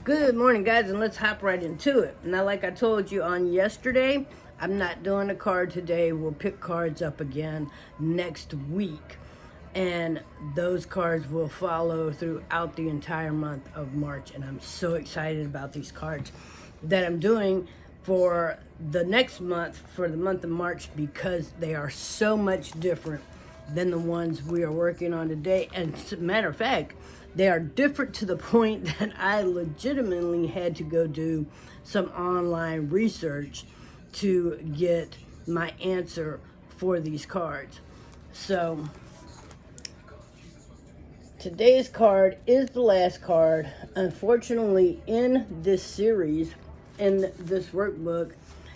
Good morning, guys, and let's hop right into it. Now, like I told you on yesterday, I'm not doing a card today. We'll pick cards up again next week, and those cards will follow throughout the entire month of March, and I'm so excited about these cards that I'm doing for the next month, for the month of March, because they are so much different than the ones we are working on today. And as a matter of fact, they are different to the point that I legitimately had to go do some online research to get my answer for these cards. So today's card is the last card, unfortunately, in this series, in this workbook.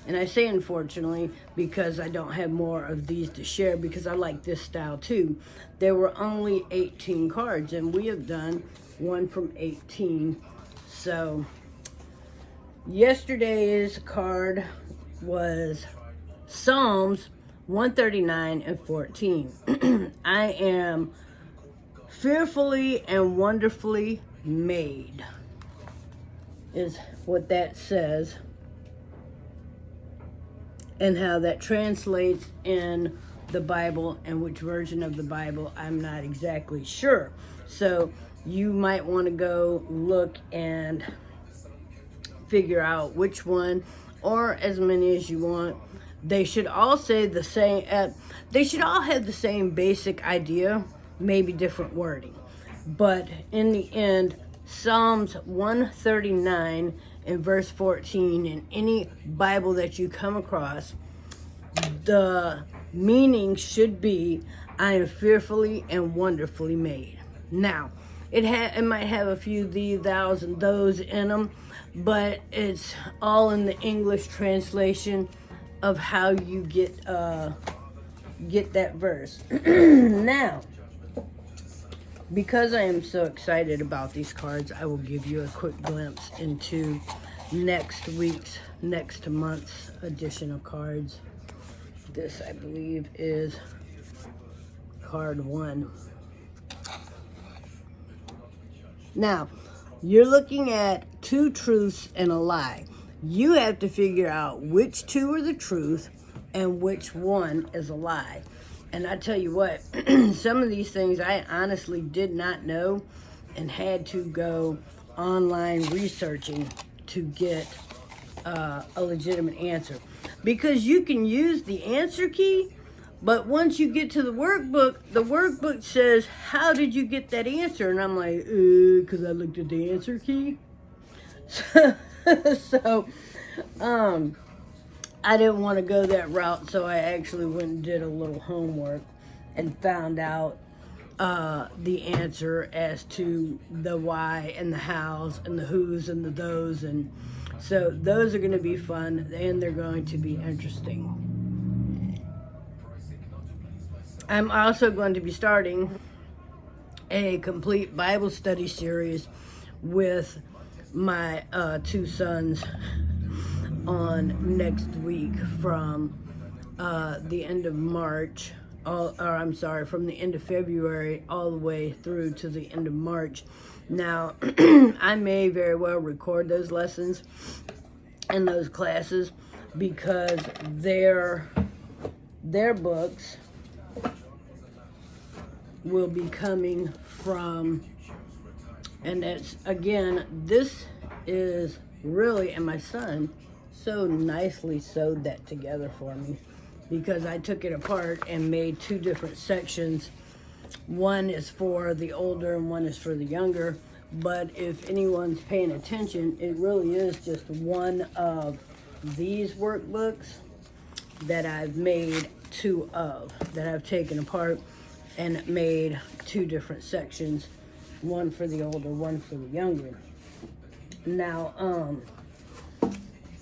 And I say unfortunately because I don't have more of these to share, because I like this style too. There were only 18 cards, and we have done one from 18. So yesterday's card was Psalms 139 and 14. I am fearfully and wonderfully made, is what that says, and how that translates in the Bible, and which version of the Bible I'm not exactly sure. So you might want to go look and figure out which one, or as many as you want. They should all say the same, they should all have the same basic idea, maybe different wording. But in the end, Psalms 139 in verse 14, in any Bible that you come across, the meaning should be, I am fearfully and wonderfully made. Now, it might have a few thee, thous, and those in them, but it's all in the English translation of how you get that verse. Now, because I am so excited about these cards, I will give you a quick glimpse into next month's edition of cards. This, I believe, is card 1. Now, you're looking at two truths and a lie. You have to figure out which two are the truth and which one is a lie. And I tell you what, some of these things I honestly did not know, and had to go online researching to get a legitimate answer. Because you can use the answer key, but once you get to the workbook says, how did you get that answer? And I'm like, because I looked at the answer key. So, I didn't want to go that route, so I actually went and did a little homework and found out the answer as to the why and the hows and the who's and the those. And so those are going to be fun, and they're going to be interesting. I'm also going to be starting a complete Bible study series with my two sons on next week, from the end of March, from the end of February all the way through to the end of March. Now, I may very well record those lessons and those classes, because their books will be coming from, and that's, again, this is really, and my son so nicely sewed that together for me, because I took it apart and made two different sections. One is for the older and one is for the younger. But if anyone's paying attention, it really is just one of these workbooks that I've made two of, that I've taken apart and made two different sections, one for the older, one for the younger. Now,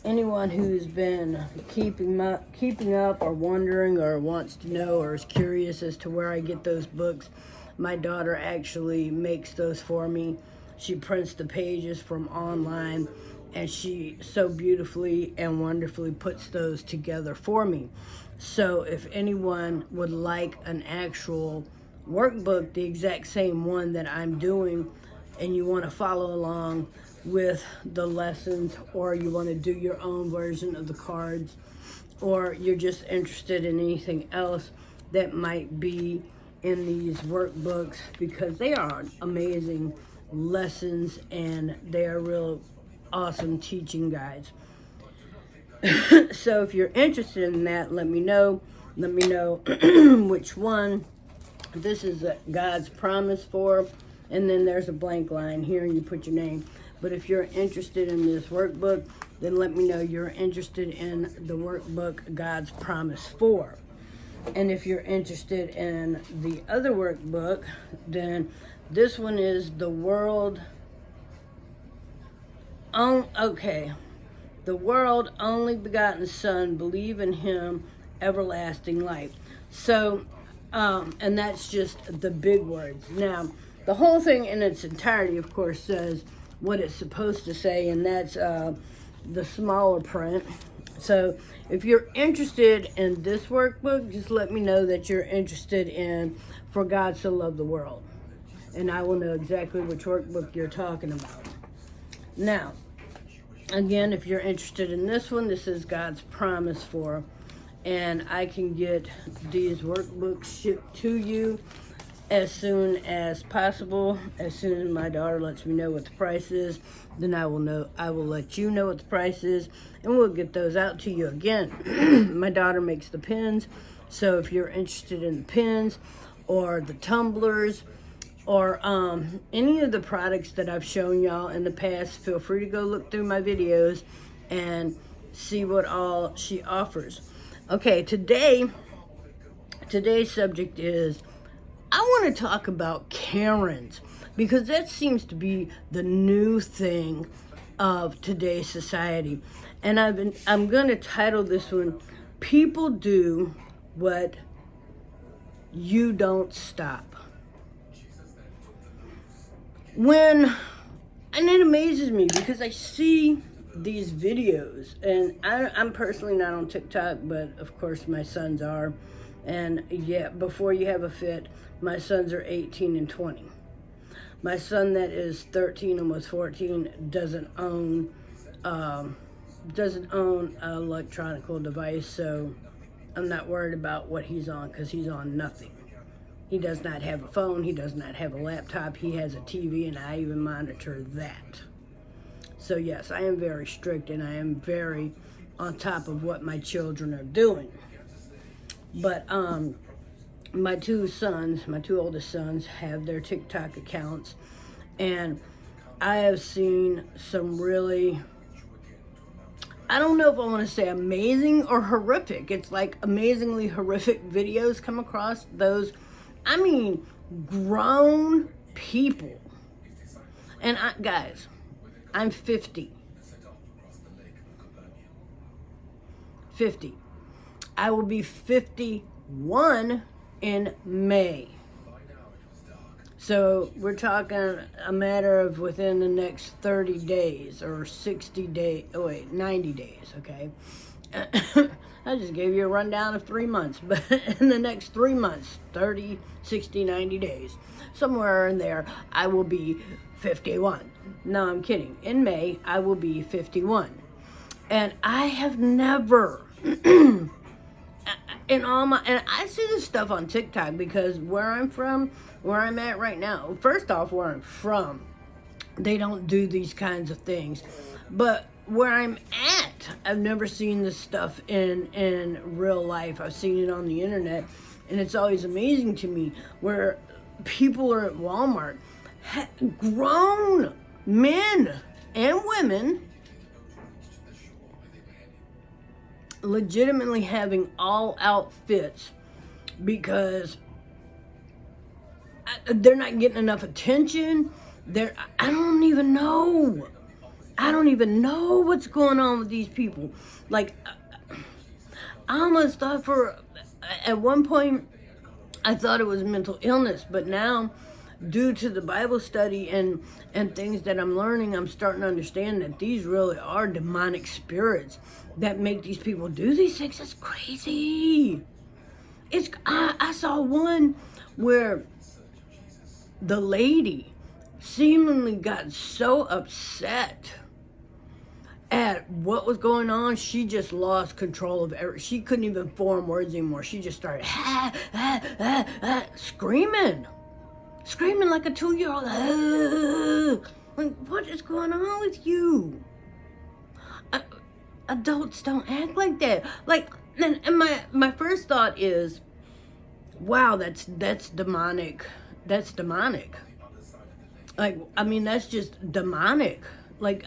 anyone who's been keeping up or wondering or wants to know or is curious as to where I get those books, my daughter actually makes those for me. She prints the pages from online, and she so beautifully and wonderfully puts those together for me. So if anyone would like an actual workbook, the exact same one that I'm doing, and you want to follow along with the lessons, or you want to do your own version of the cards, or you're just interested in anything else that might be in these workbooks, because they are amazing lessons and they are real awesome teaching guides. So if you're interested in that, let me know. Let me know which one. This is God's Promise for, and then there's a blank line here and you put your name. But if you're interested in this workbook, then let me know you're interested in the workbook God's Promise for. And if you're interested in the other workbook, then this one is the world. The world only begotten Son, believe in him, everlasting life. So, and that's just the big words. Now, the whole thing in its entirety, of course, says what it's supposed to say, and that's the smaller print. So if you're interested in this workbook, just let me know that you're interested in For God So Loved the World, and I will know exactly which workbook you're talking about. Now, again, if you're interested in this one, this is God's Promise for, and I can get these workbooks shipped to you as soon as possible. As soon as my daughter lets me know what the price is, then I will let you know what the price is, and we'll get those out to you. Again, my daughter makes the pins, so if you're interested in the pins or the tumblers or any of the products that I've shown y'all in the past, feel free to go look through my videos and see what all she offers. Okay, today's subject is, I want to talk about Karens, because that seems to be the new thing of today's society. And I'm going to title this one, People Do What You Don't Stop. And it amazes me because I see these videos, and I'm personally not on TikTok, but of course my sons are. And yeah, before you have a fit, my sons are 18 and 20. My son that is 13, almost 14, doesn't own an electronic device, so I'm not worried about what he's on, because he's on nothing. He does not have a phone, he does not have a laptop, he has a TV, and I even monitor that. So yes, I am very strict, and I am very on top of what my children are doing. But my two oldest sons have their TikTok accounts, and I have seen some really, I don't know if I want to say amazing or horrific. It's like amazingly horrific videos come across those. I mean, grown people. And guys, I'm 50. I will be 51 in May. So we're talking a matter of within the next 30 days or 90 days, okay? I just gave you a rundown of 3 months, but in the next 3 months, 30, 60, 90 days, somewhere in there, I will be 51. No, I'm kidding. In May, I will be 51. And I have never, and I see this stuff on TikTok, because where I'm at right now, first off, where I'm from, they don't do these kinds of things. But where I'm at, I've never seen this stuff in real life. I've seen it on the internet, and it's always amazing to me where people are at Walmart, grown men and women, legitimately having all outfits because they're not getting enough attention. I don't even know what's going on with these people. Like, I almost thought at one point, I thought it was mental illness, but now, due to the Bible study and things that I'm learning, I'm starting to understand that these really are demonic spirits that make these people do these things. It's crazy. I saw one where the lady seemingly got so upset at what was going on. She just lost control of everything. She couldn't even form words anymore. She just started screaming like a 2-year-old. Like, what is going on with you? Adults don't act like that. Like, and my first thought is, wow, that's demonic. That's demonic. Like, I mean, that's just demonic. Like,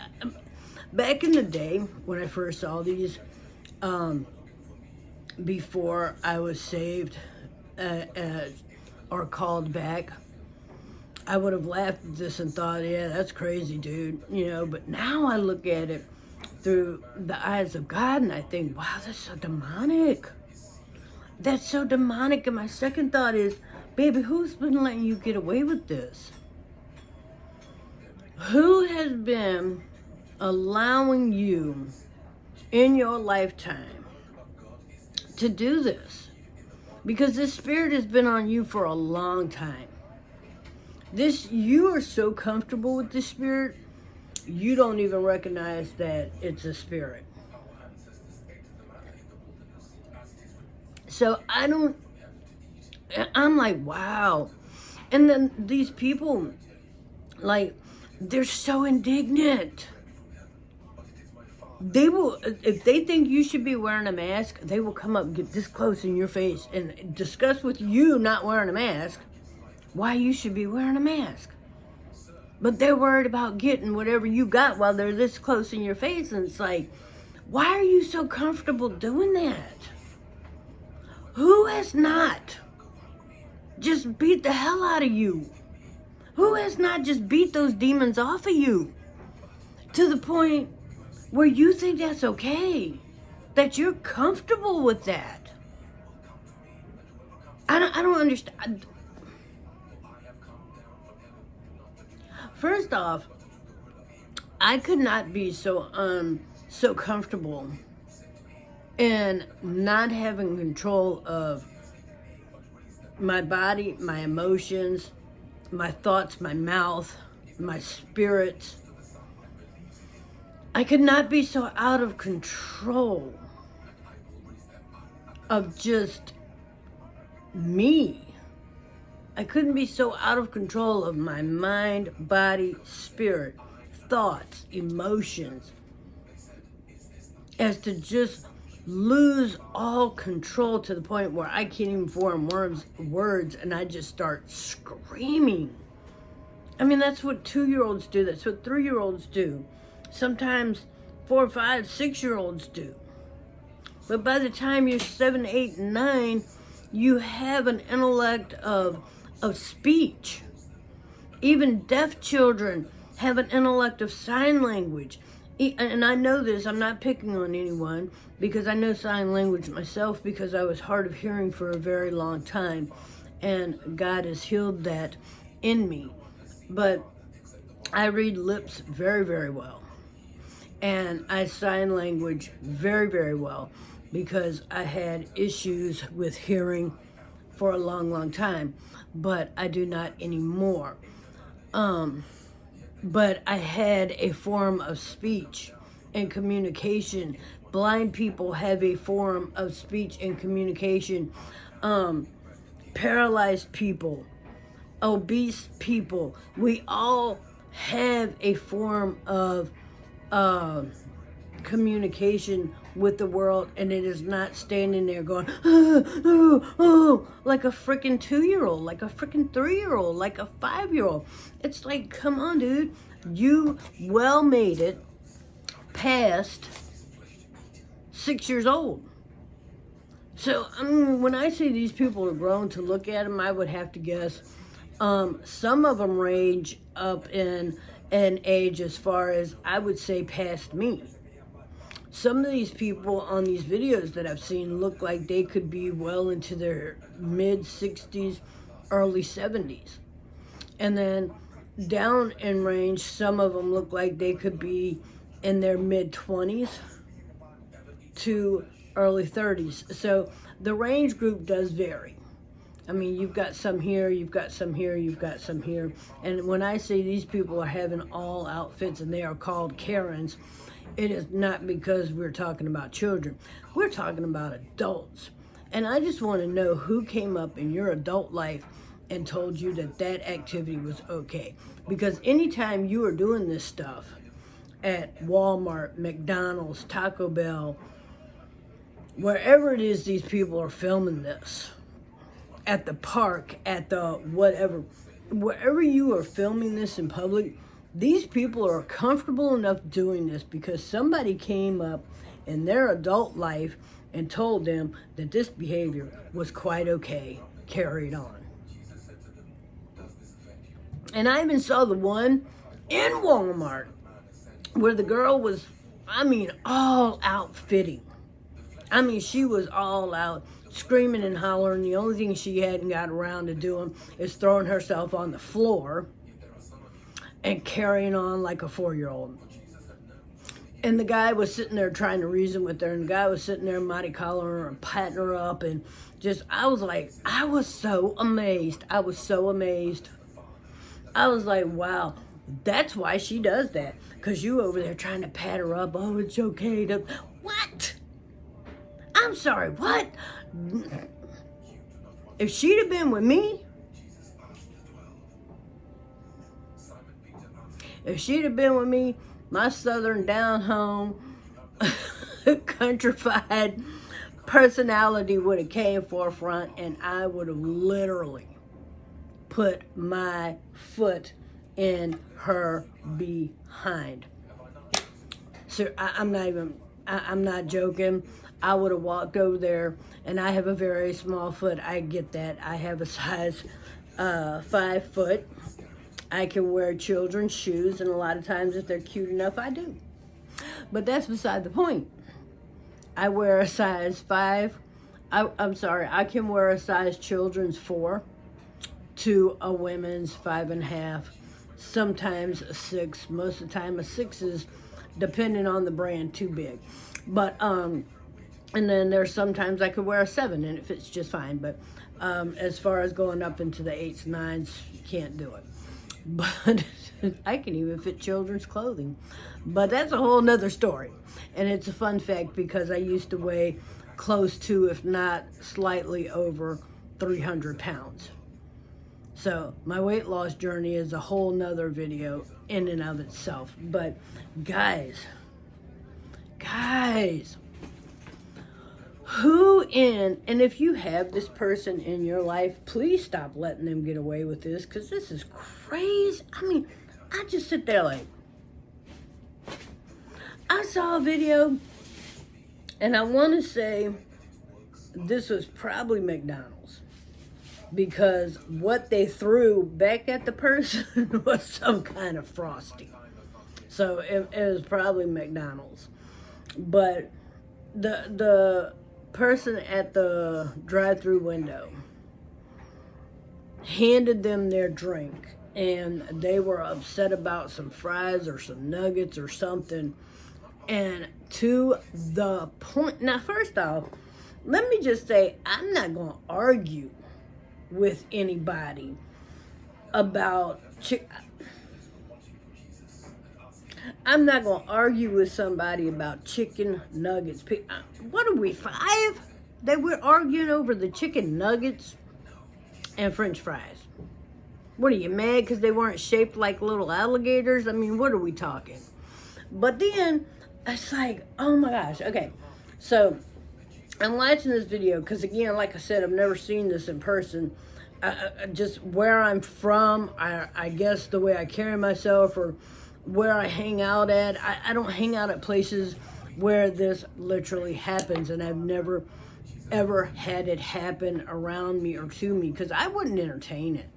back in the day when I first saw these, before I was saved or called back, I would have laughed at this and thought, yeah, that's crazy, dude. You know, but now I look at it through the eyes of God and I think, wow, that's so demonic. That's so demonic. And my second thought is, baby, who's been letting you get away with this? Who has been allowing you in your lifetime to do this? Because this spirit has been on you for a long time. You are so comfortable with this spirit, you don't even recognize that it's a spirit. So I'm like, wow. And then these people, like, they're so indignant. They will, if they think you should be wearing a mask, they will come up and get this close in your face and discuss with you not wearing a mask why you should be wearing a mask. But they're worried about getting whatever you got while they're this close in your face. And it's like, why are you so comfortable doing that? Who has not just beat the hell out of you? Who has not just beat those demons off of you to the point where you think that's okay? That you're comfortable with that? I don't understand. First off, I could not be so comfortable in not having control of my body, my emotions, my thoughts, my mouth, my spirit. I could not be so out of control of just me. I couldn't be so out of control of my mind, body, spirit, thoughts, emotions, as to just lose all control to the point where I can't even form words and I just start screaming. I mean, that's what 2-year-olds do. That's what 3-year-olds do. Sometimes 4, 5, 6-year-olds do. But by the time you're 7, 8, and 9, you have an intellect of speech. Even deaf children have an intellect of sign language. And I know this, I'm not picking on anyone, because I know sign language myself because I was hard of hearing for a very long time. And God has healed that in me. But I read lips very, very well. And I sign language very, very well because I had issues with hearing for a long, long time. But I do not anymore. But I had a form of speech and communication. Blind people have a form of speech and communication. Paralyzed people, obese people, we all have a form of communication with the world, and it is not standing there going, like a freaking 2-year-old, like a freaking 3-year-old, like a 5-year-old. It's like, come on, dude. You well made it past 6 years old. So, when I say these people are grown, to look at them, I would have to guess some of them range up in an age as far as, I would say, past me. Some of these people on these videos that I've seen look like they could be well into their mid-60s, early 70s. And then down in range, some of them look like they could be in their mid-20s to early 30s. So the range group does vary. I mean, you've got some here, you've got some here, you've got some here. And when I say these people are having all outfits and they are called Karens, it is not because we're talking about children. We're talking about adults. And I just want to know who came up in your adult life and told you that that activity was okay. Because anytime you are doing this stuff at Walmart, McDonald's, Taco Bell, wherever it is these people are filming this, at the park, at the whatever, wherever you are filming this in public, these people are comfortable enough doing this because somebody came up in their adult life and told them that this behavior was quite okay, carried on. And I even saw the one in Walmart where the girl was, I mean, all out fitting. I mean, she was all out screaming and hollering. The only thing she hadn't got around to doing is throwing herself on the floor and carrying on like a 4-year-old. And the guy was sitting there trying to reason with her, and the guy was sitting there mighty collaring her and patting her up, and just, I was like, I was so amazed. I was so amazed. I was like, wow, that's why she does that. Because you over there trying to pat her up. Oh, it's okay to... What? I'm sorry, what? If she'd have been with me, my southern down home, countrified personality would have came forefront, and I would have literally put my foot in her behind. So I'm not joking. I would have walked over there, and I have a very small foot. I get that. I have a size 5 foot. I can wear children's shoes, and a lot of times if they're cute enough, I do. But that's beside the point. I wear a size 5. I can wear a size children's 4 to a women's 5.5, sometimes a 6. Most of the time a 6 is, depending on the brand, too big. But, and then there's sometimes I could wear a 7 and it fits just fine. But as far as going up into the 8s, 9s, you can't do it. But I can even fit children's clothing. But that's a whole nother story. And it's a fun fact because I used to weigh close to, if not slightly over, 300 pounds. So my weight loss journey is a whole nother video in and of itself. But guys, and if you have this person in your life, please stop letting them get away with this, because this is crazy. I mean, I just sit there like, I saw a video, and I want to say this was probably McDonald's, because what they threw back at the person was some kind of Frosty. So it was probably McDonald's. But the person at the drive-through window handed them their drink, and they were upset about some fries or some nuggets or something. And to the point, now first off, let me just say, I'm not going to argue with anybody about I'm not going to argue with somebody about chicken nuggets. What are we, 5? They were arguing over the chicken nuggets and french fries. What are you, mad because they weren't shaped like little alligators? I mean, what are we talking? But then, it's like, oh my gosh. Okay, so I'm watching this video because, again, like I said, I've never seen this in person. Just where I'm from, I guess the way I carry myself, or where I hang out at, I don't hang out at places where this literally happens, and I've never ever had it happen around me or to me, because I wouldn't entertain it.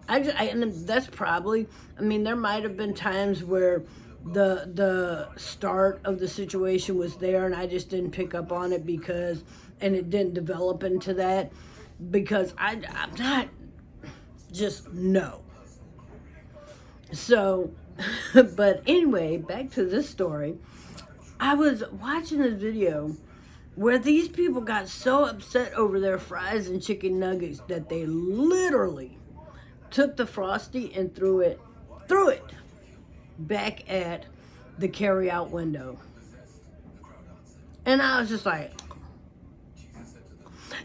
And that's probably, I mean, there might have been times where the start of the situation was there and I just didn't pick up on it and it didn't develop into that, because I'm not, just no. So, but anyway, back to this story. I was watching this video, where these people got so upset over their fries and chicken nuggets that they literally took the Frosty and threw it back at the carry-out window. And I was just like,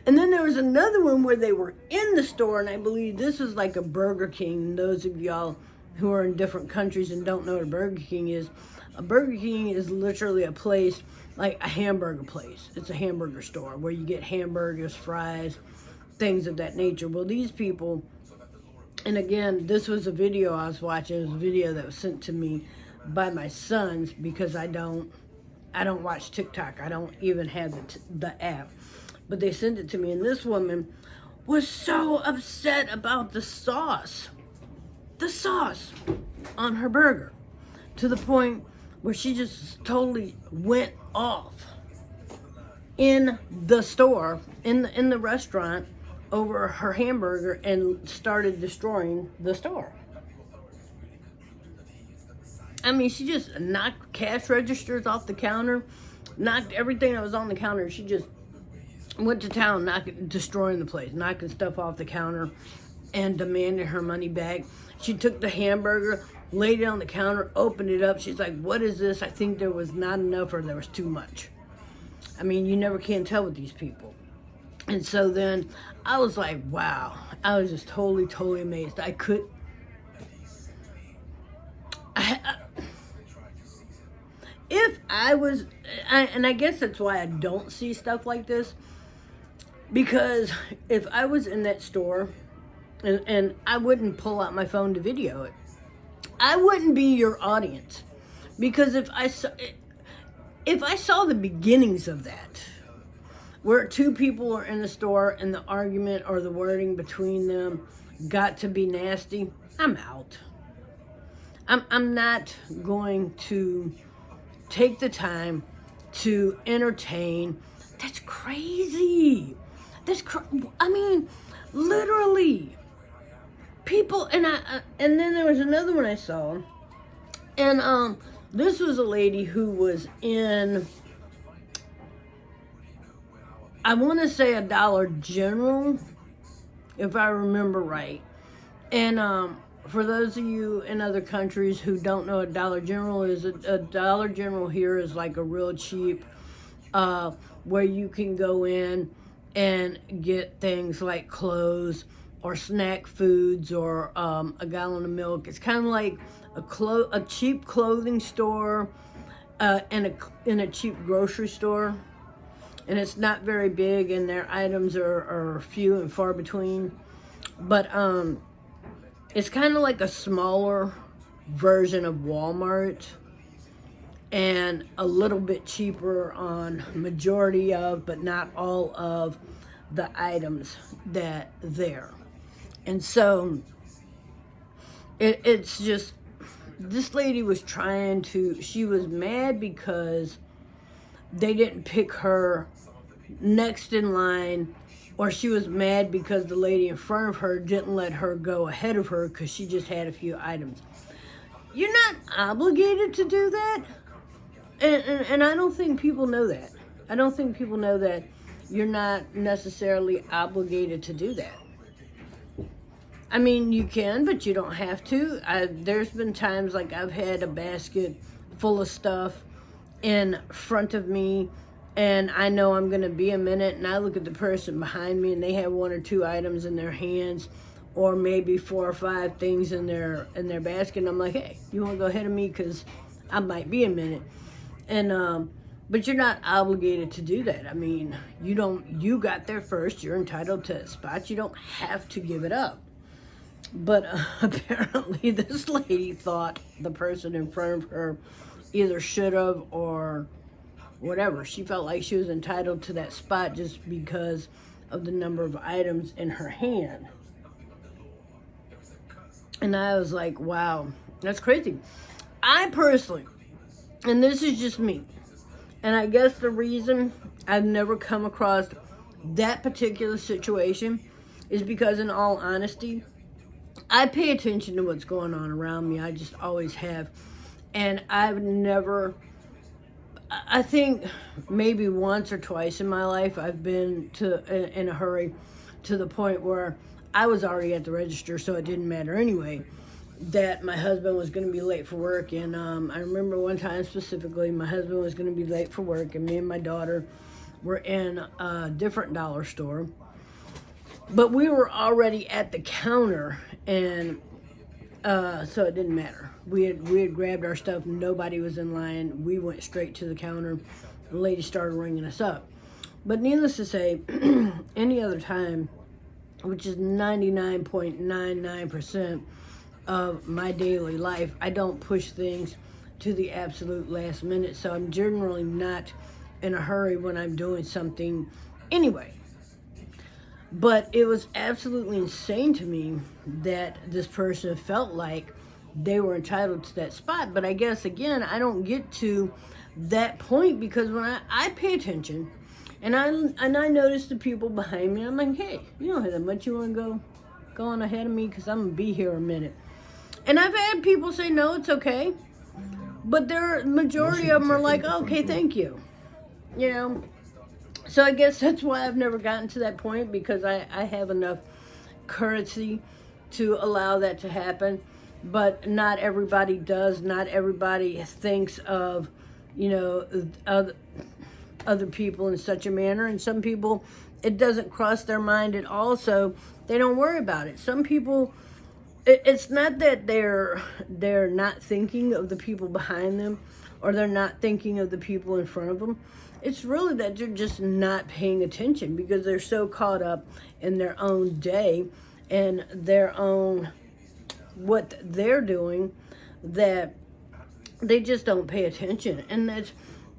and then there was another one where they were in the store, and I believe this was like a Burger King. Those of y'all who are in different countries and don't know what a Burger King is, a Burger King is literally a place, like a hamburger place. It's a hamburger store where you get hamburgers, fries, things of that nature. Well, these people, and again, this was a video I was watching. It was a video that was sent to me by my sons because I don't watch TikTok. I don't even have the app. But they sent it to me, and this woman was so upset about the sauce on her burger, to the point where she just totally went off in the store, in the restaurant, over her hamburger and started destroying the store. I mean, she just knocked cash registers off the counter, knocked everything that was on the counter. She just went to town, destroying the place, knocking stuff off the counter and demanded her money back. She took the hamburger, laid it on the counter, opened it up. She's like, "What is this? I think there was not enough or there was too much." I mean, you never can tell with these people. And so then I was like, wow. I was just totally amazed. If I was, and I guess that's why I don't see stuff like this, because if I was in that store, and I wouldn't pull out my phone to video it, I wouldn't be your audience. Because if I saw the beginnings of that, where two people are in the store and the argument or the wording between them got to be nasty, I'm out. I'm not going to take the time to entertain. That's crazy. I mean, literally. People, and then there was another one I saw, and this was a lady who was in, I want to say, a Dollar General, if I remember right. And for those of you in other countries who don't know what Dollar General is, a Dollar General here is like a real cheap, where you can go in and get things like clothes or snack foods or a gallon of milk. It's kind of like a cheap clothing store and a cheap grocery store. And it's not very big, and their items are few and far between. But it's kind of like a smaller version of Walmart, and a little bit cheaper on majority of, but not all of, the items that there. And so it's just, this lady was she was mad because they didn't pick her next in line, or she was mad because the lady in front of her didn't let her go ahead of her because she just had a few items. You're not obligated to do that. And I don't think people know that. I don't think people know that you're not necessarily obligated to do that. I mean, you can, but you don't have to. There's been times like I've had a basket full of stuff in front of me, and I know I'm going to be a minute, and I look at the person behind me and they have one or two items in their hands, or maybe 4 or 5 things in their basket, and I'm like, hey, you want to go ahead of me because I might be a minute. And but you're not obligated to do that. I mean, you got there first, you're entitled to a spot, you don't have to give it up. But apparently this lady thought the person in front of her either should have or whatever. She felt like she was entitled to that spot just because of the number of items in her hand. And I was like, wow, that's crazy. I personally, and this is just me, and I guess the reason I've never come across that particular situation is because, in all honesty, I pay attention to what's going on around me. I just always have. And I've never I think maybe once or twice in my life I've been in a hurry to the point where I was already at the register, so it didn't matter anyway that my husband was going to be late for work. And I remember one time specifically, my husband was going to be late for work, and me and my daughter were in a different dollar store. But we were already at the counter, and so it didn't matter. We had grabbed our stuff. Nobody was in line. We went straight to the counter. The lady started ringing us up. But needless to say, any other time, which is 99.99% of my daily life, I don't push things to the absolute last minute. So I'm generally not in a hurry when I'm doing something anyway. But it was absolutely insane to me that this person felt like they were entitled to that spot. But I guess, again, I don't get to that point because when I pay attention and I notice the people behind me, I'm like, hey, you don't have that much. You want to go on ahead of me because I'm going to be here a minute. And I've had people say, no, it's okay. But the majority of them are like, okay, thank you. You know? So I guess that's why I've never gotten to that point, because I have enough courtesy to allow that to happen. But not everybody does. Not everybody thinks of, other people in such a manner. And some people, it doesn't cross their mind at all, so they don't worry about it. Some people, it's not that they're not thinking of the people behind them, or they're not thinking of the people in front of them. It's really that they're just not paying attention because they're so caught up in their own day and their own, what they're doing, that they just don't pay attention. And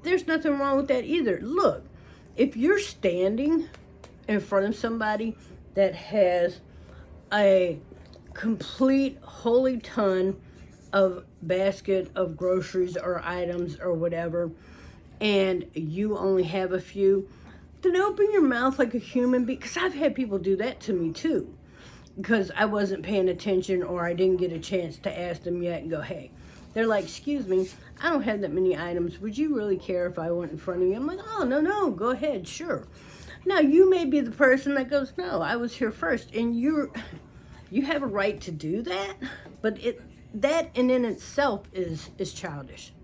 there's nothing wrong with that either. Look, if you're standing in front of somebody that has a complete holy ton of basket of groceries or items or whatever, and you only have a few, then open your mouth like a human being. Because I've had people do that to me too, because I wasn't paying attention or I didn't get a chance to ask them yet and go, hey. They're like, excuse me, I don't have that many items. Would you really care if I went in front of you? I'm like, oh, no, go ahead, sure. Now, you may be the person that goes, no, I was here first. And you have a right to do that, but that in itself is childish.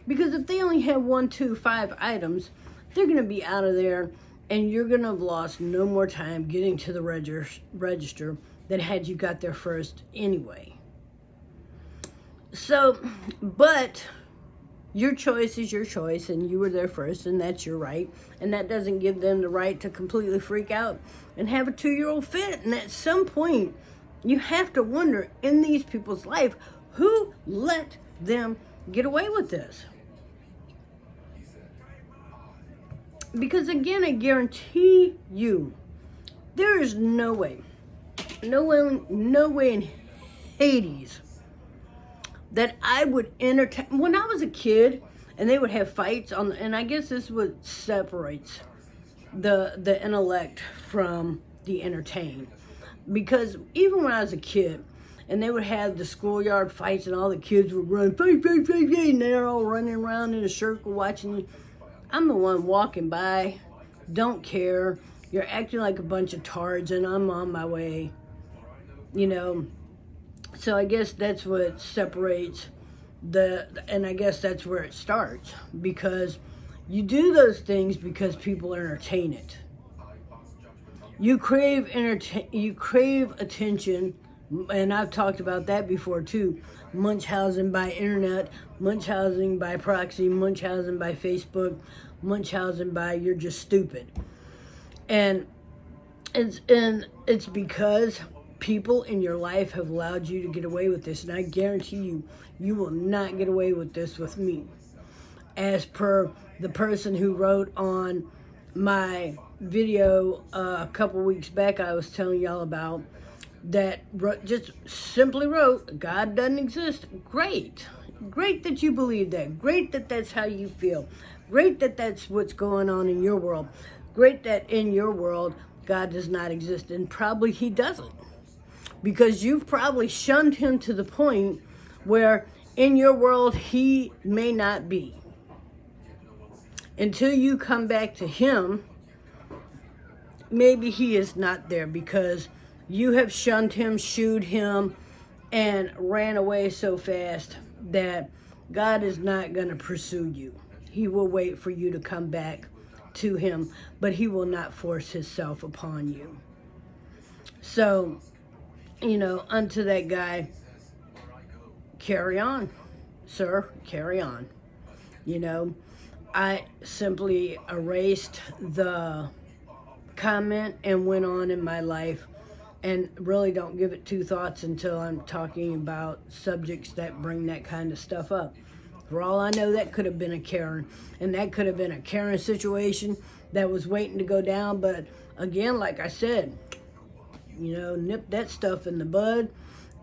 Because if they only have 1, 2, 5 items, they're going to be out of there, and you're going to have lost no more time getting to the register than had you got there first anyway. So, but your choice is your choice, and you were there first, and that's your right. And that doesn't give them the right to completely freak out and have a 2-year-old fit. And at some point, you have to wonder in these people's life, who let them get away with this? Because again, I guarantee you, there is no way in Hades that I would entertain. When I was a kid and they would have fights and I guess this is what separates the intellect from the entertain. Because even when I was a kid and they would have the schoolyard fights and all the kids would run, fight, and they're all running around in a circle watching you. I'm the one walking by, don't care. You're acting like a bunch of tards and I'm on my way, So I guess that's what separates and I guess that's where it starts, because you do those things because people entertain it. You crave attention, and I've talked about that before too. Munchausen by internet, Munchausen by proxy, Munchausen by Facebook, Munchausen by you're just stupid. And it's because people in your life have allowed you to get away with this, and I guarantee you will not get away with this with me. As per the person who wrote on my video a couple weeks back, I was telling y'all about, that just simply wrote, God doesn't exist. Great that you believe that. Great that that's how you feel. Great that that's what's going on in your world. Great that in your world God does not exist, and probably he doesn't, because you've probably shunned him to the point where in your world he may not be. until you come back to him, maybe he is not there because you have shunned him, shooed him, and ran away so fast that God is not going to pursue you. He will wait for you to come back to him, but he will not force himself upon you. So, unto that guy, carry on, sir, carry on. I simply erased the comment and went on in my life, and really don't give it two thoughts until I'm talking about subjects that bring that kind of stuff up. For all I know, that could have been a Karen, and that could have been a Karen situation that was waiting to go down. But again, like I said, nip that stuff in the bud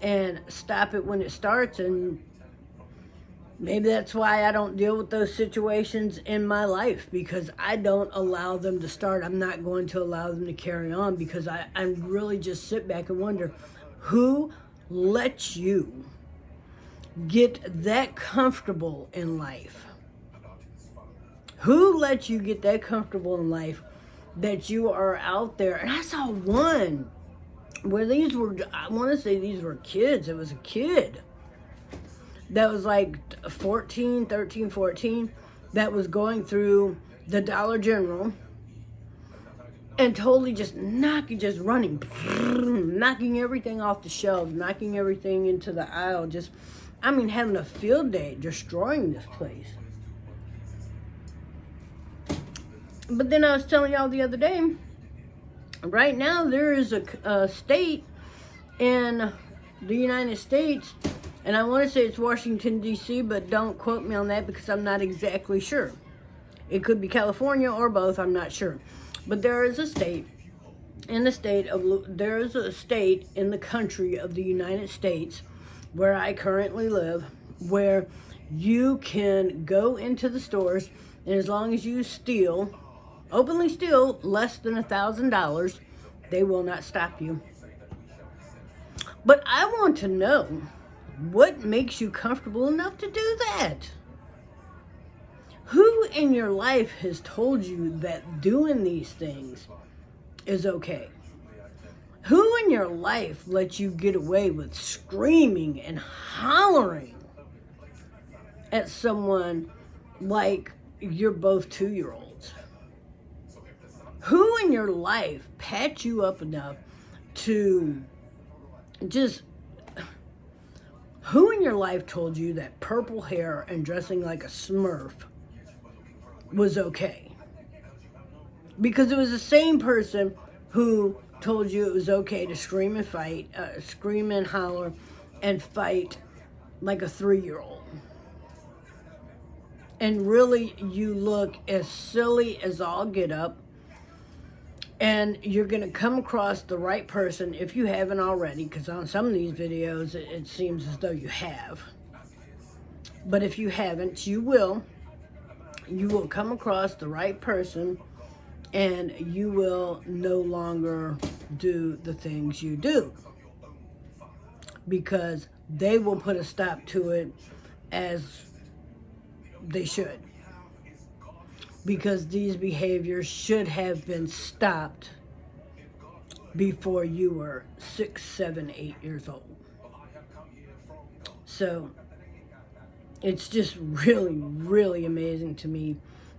and stop it when it starts. And maybe that's why I don't deal with those situations in my life, because I don't allow them to start. I'm not going to allow them to carry on, because I really just sit back and wonder, who lets you get that comfortable in life? Who lets you get that comfortable in life that you are out there? And I saw one where I want to say these were kids. It was a kid that was like 13, 14, that was going through the Dollar General and totally just running, knocking everything off the shelves, knocking everything into the aisle, having a field day, destroying this place. But then I was telling y'all the other day, right now there is a state in the United States, and I want to say it's Washington, D.C., but don't quote me on that because I'm not exactly sure. It could be California or both, I'm not sure. But there is a state in the country of the United States where I currently live, where you can go into the stores, and as long as you openly steal less than $1,000, they will not stop you. But I want to know, what makes you comfortable enough to do that? Who in your life has told you that doing these things is okay? Who in your life lets you get away with screaming and hollering at someone like you're both 2-year-olds? Who in your life pats you up enough to who in your life told you that purple hair and dressing like a Smurf was okay? Because it was the same person who told you it was okay to scream and fight, scream and holler and fight like a 3-year-old. And really, you look as silly as all get up. And you're going to come across the right person, if you haven't already, because on some of these videos, it seems as though you have. But if you haven't, you will. You will come across the right person, and you will no longer do the things you do, because they will put a stop to it as they should. Because these behaviors should have been stopped before you were 6, 7, 8 years old. So it's just really, really amazing to me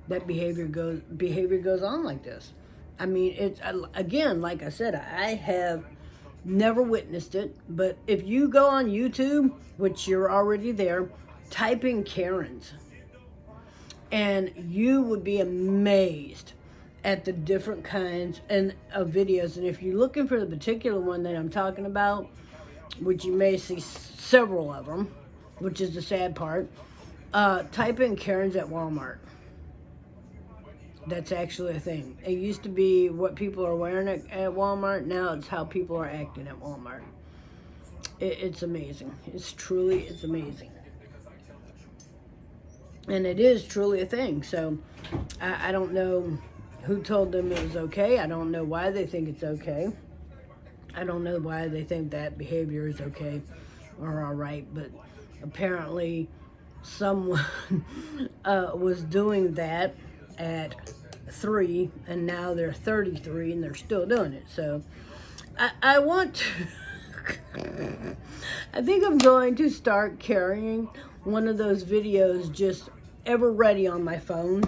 that behavior goes on like this. It's, again, like I said, I have never witnessed it, but if you go on YouTube, which you're already there, type in Karens, and you would be amazed at the different kinds of videos. And if you're looking for the particular one that I'm talking about, which you may see several of them, which is the sad part, type in Karens at Walmart. That's actually a thing. It used to be what people are wearing at Walmart. Now it's how people are acting at Walmart. It's amazing. It's amazing. And it is truly a thing. So I don't know who told them it was okay. I don't know why they think it's okay. I don't know why they think that behavior is okay or all right. But apparently someone was doing that at 3, and now they're 33 and they're still doing it. So I want to, I think I'm going to start carrying one of those videos just ever ready on my phone.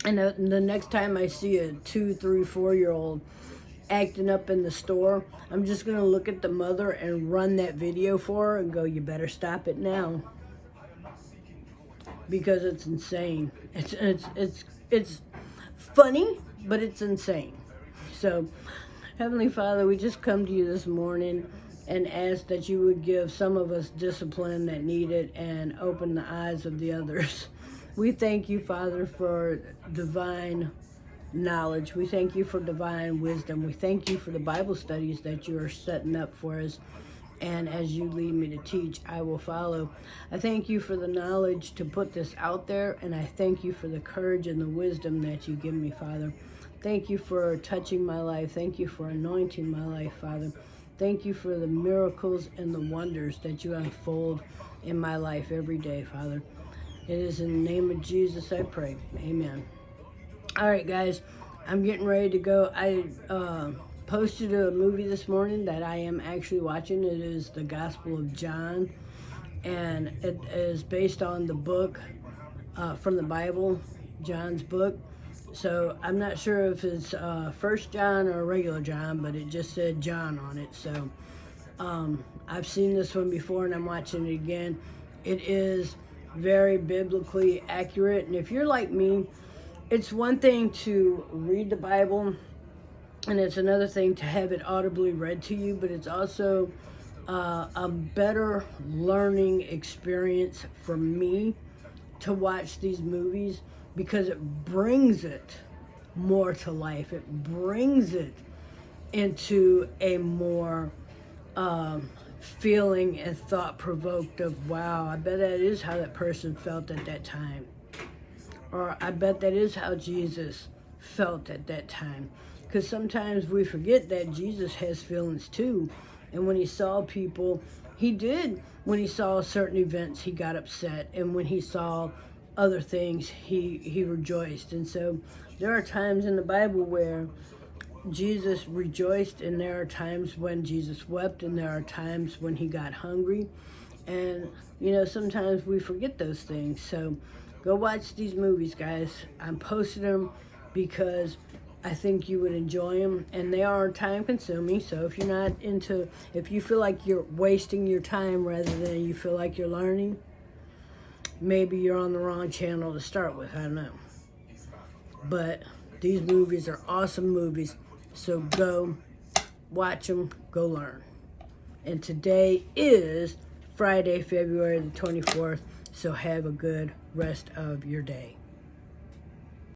And the next time I see a 2, 3, 4-year-old acting up in the store, I'm just going to look at the mother and run that video for her and go, you better stop it now. Because it's insane. It's funny, but it's insane. So, Heavenly Father, we just come to you this morning and ask that you would give some of us discipline that need it and open the eyes of the others. We thank you, Father, for divine knowledge. We thank you for divine wisdom. We thank you for the Bible studies that you are setting up for us. And as you lead me to teach, I will follow. I thank you for the knowledge to put this out there, and I thank you for the courage and the wisdom that you give me, Father. Thank you for touching my life. Thank you for anointing my life, Father. Thank you for the miracles and the wonders that you unfold in my life every day, Father. It is in the name of Jesus I pray. Amen. All right, guys, I'm getting ready to go. I posted a movie this morning that I am actually watching. It is the Gospel of John, and it is based on the book from the Bible, John's book. So I'm not sure if it's First John or regular John, but it just said John on it. So I've seen this one before, and I'm watching it again. It is very biblically accurate, and if you're like me, it's one thing to read the Bible, and it's another thing to have it audibly read to you, but it's also a better learning experience for me to watch these movies because it brings it more to life. It brings it into a more feeling and thought-provoked of, wow, I bet that is how that person felt at that time. Or I bet that is how Jesus felt at that time. Because sometimes we forget that Jesus has feelings too. And when he saw people, he did. When he saw certain events, he got upset. And when he saw other things, he rejoiced. And so there are times in the Bible where Jesus rejoiced, and there are times when Jesus wept, and there are times when he got hungry. And, you know, sometimes we forget those things. So go watch these movies, guys. I'm posting them because I think you would enjoy them, and they are time consuming. So if you're not into, if you feel like you're wasting your time rather than you feel like you're learning, maybe you're on the wrong channel to start with. I don't know. But these movies are awesome movies. So go watch them, go learn. And today is Friday, February the 24th. So have a good rest of your day.